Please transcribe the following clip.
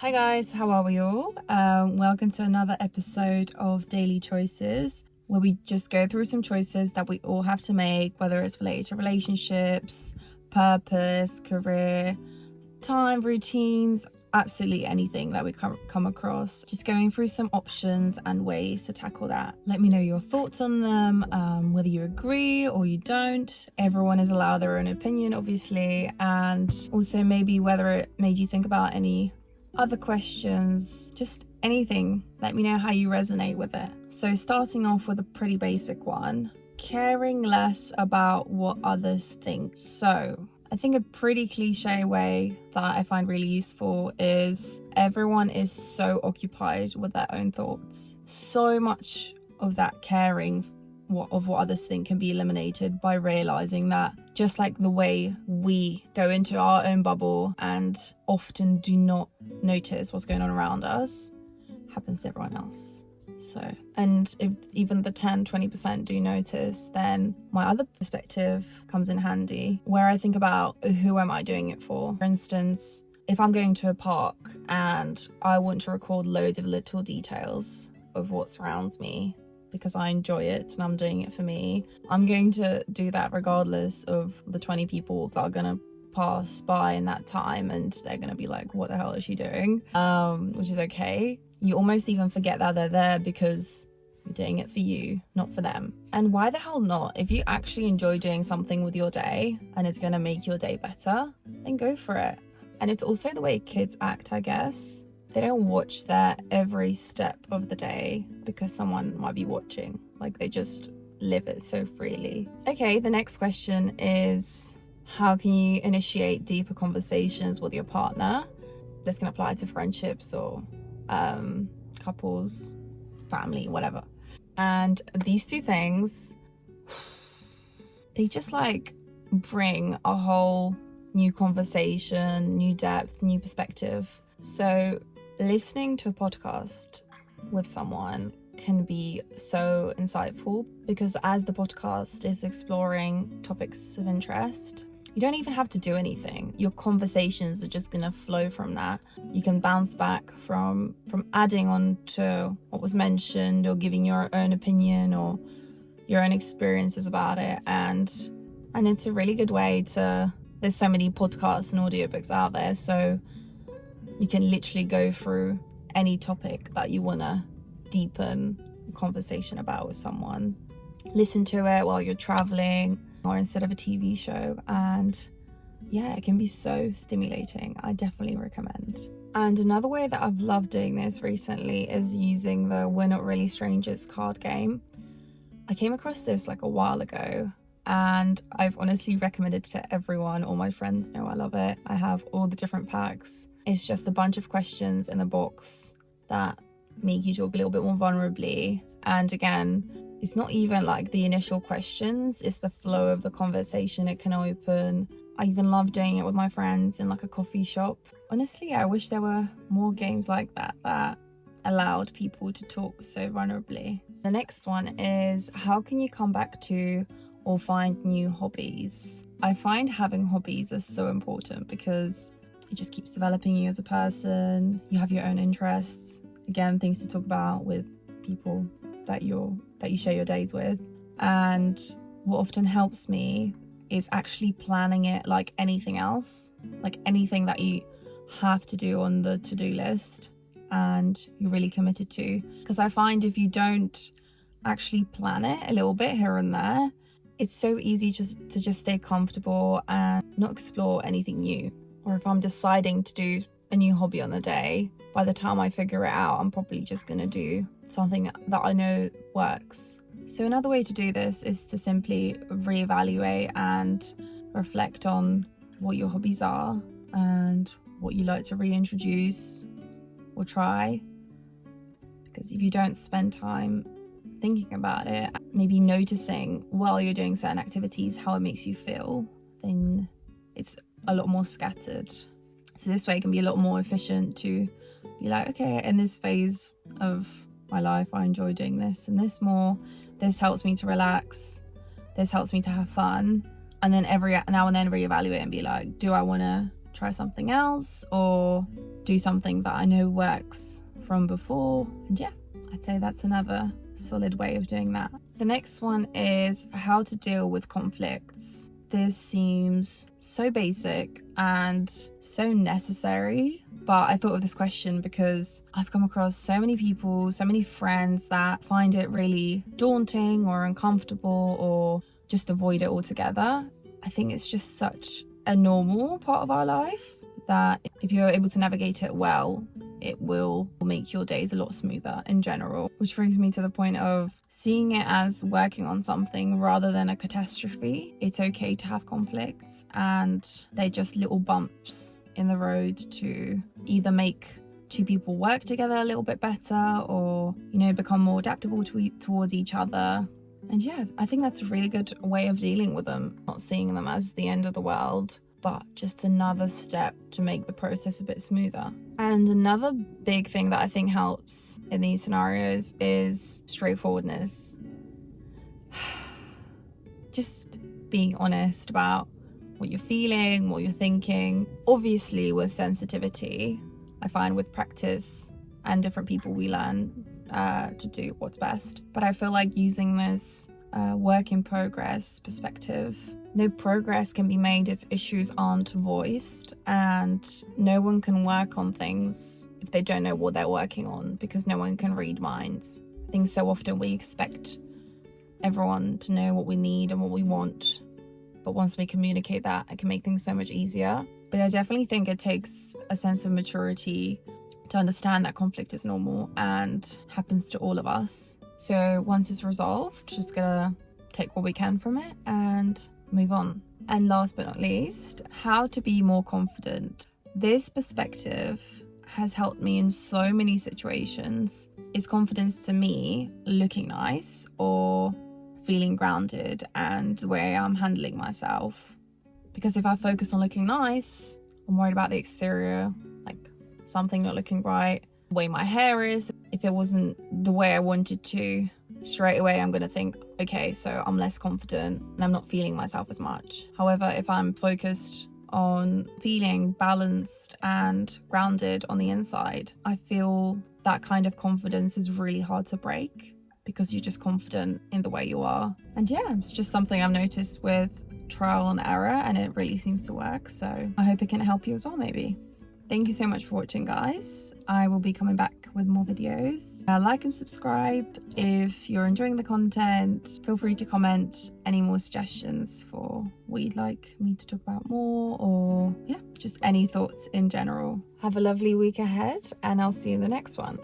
Hi guys, how are we all? Welcome to another episode of Daily Choices, where we just go through some choices that we all have to make, whether it's related to relationships, purpose, career, time, routines, absolutely anything that we come across. Just going through some options and ways to tackle that. Let me know your thoughts on them, whether you agree or you don't. Everyone is allowed their own opinion, obviously, and also maybe whether it made you think about any other questions, just anything. Let me know how you resonate with it. So starting off with a pretty basic one, caring less about what others think. So I think a pretty cliche way that I find really useful is everyone is so occupied with their own thoughts. So much of that caring of what others think can be eliminated by realizing that just like the way we go into our own bubble and often do not notice what's going on around us happens to everyone else. So, and if even the 10-20% do notice, then my other perspective comes in handy, where I think about who am I doing it for. For instance, if I'm going to a park and I want to record loads of little details of what surrounds me because I enjoy it and I'm doing it for me, I'm going to do that regardless of the 20 people that are going to pass by in that time, and they're going to be like, what the hell is she doing? Which is okay. You almost even forget that they're there because you're doing it for you, not for them. And why the hell not? If you actually enjoy doing something with your day and it's going to make your day better, then go for it. And it's also the way kids act, I guess. They don't watch their every step of the day because someone might be watching. Like, they just live it so freely. Okay, the next question is, how can you initiate deeper conversations with your partner? This can apply to friendships or couples, family, whatever. And these two things, they just like bring a whole new conversation, new depth, new perspective. So listening to a podcast with someone can be so insightful because as the podcast is exploring topics of interest, you don't even have to do anything. Your conversations are just gonna flow from that. You can bounce back from adding on to what was mentioned or giving your own opinion or your own experiences about it. And it's a really good way to, there's so many podcasts and audiobooks out there, so you can literally go through any topic that you wanna deepen a conversation about with someone. Listen to it while you're traveling or instead of a TV show, and yeah, it can be so stimulating. I definitely recommend. And another way that I've loved doing this recently is using the We're Not Really Strangers card game. I came across this like a while ago and I've honestly recommended it to everyone. All my friends know I love it. I have all the different packs. It's just a bunch of questions in the box that make you talk a little bit more vulnerably. And again, it's not even like the initial questions, it's the flow of the conversation it can open. I even love doing it with my friends in like a coffee shop. Honestly, I wish there were more games like that allowed people to talk so vulnerably. The next one is, how can you come back to or find new hobbies? I find having hobbies is so important because it just keeps developing you as a person. You have your own interests. Again, things to talk about with people that you share your days with. And what often helps me is actually planning it like anything else, like anything that you have to do on the to-do list and you're really committed to. Because I find if you don't actually plan it a little bit here and there, it's so easy to just stay comfortable and not explore anything new. Or if I'm deciding to do a new hobby on the day, by the time I figure it out, I'm probably just gonna do something that I know works. So another way to do this is to simply reevaluate and reflect on what your hobbies are and what you like to reintroduce or try. Because if you don't spend time thinking about it, maybe noticing while you're doing certain activities how it makes you feel, then it's a lot more scattered. So this way it can be a lot more efficient to be like, okay, in this phase of my life I enjoy doing this and this more. This helps me to relax. This helps me to have fun. And then every now and then reevaluate and be like, do I want to try something else, or do something that I know works from before. And yeah, I'd say that's another solid way of doing that. The next one is how to deal with conflicts. This seems so basic and so necessary, but I thought of this question because I've come across so many people, so many friends that find it really daunting or uncomfortable or just avoid it altogether. I think it's just such a normal part of our life that if you're able to navigate it well, it will make your days a lot smoother in general. Which brings me to the point of seeing it as working on something rather than a catastrophe. It's okay to have conflicts, and they're just little bumps in the road to either make two people work together a little bit better or, you know, become more adaptable towards each other. And yeah, I think that's a really good way of dealing with them, not seeing them as the end of the world, but just another step to make the process a bit smoother. And another big thing that I think helps in these scenarios is straightforwardness. Just being honest about what you're feeling, what you're thinking. Obviously, with sensitivity, I find with practice and different people, we learn to do what's best. But I feel like using this work in progress perspective, no progress can be made if issues aren't voiced, and no one can work on things if they don't know what they're working on, because no one can read minds. I think so often we expect everyone to know what we need and what we want, but once we communicate that, it can make things so much easier. But I definitely think it takes a sense of maturity to understand that conflict is normal and happens to all of us. So once it's resolved, just gotta take what we can from it and move on. And last but not least, how to be more confident. This perspective has helped me in so many situations. Is confidence to me looking nice or feeling grounded and the way I'm handling myself? Because if I focus on looking nice, I'm worried about the exterior, like something not looking right, the way my hair is. If it wasn't the way I wanted to, straight away I'm going to think, okay, so I'm less confident and I'm not feeling myself as much. However, if I'm focused on feeling balanced and grounded on the inside, I feel that kind of confidence is really hard to break because you're just confident in the way you are. And yeah, it's just something I've noticed with trial and error, and it really seems to work. So I hope it can help you as well, maybe. Thank you so much for watching, guys. I will be coming back with more videos. Like and subscribe if you're enjoying the content. Feel free to comment any more suggestions for what you'd like me to talk about more, or yeah, just any thoughts in general. Have a lovely week ahead, and I'll see you in the next one.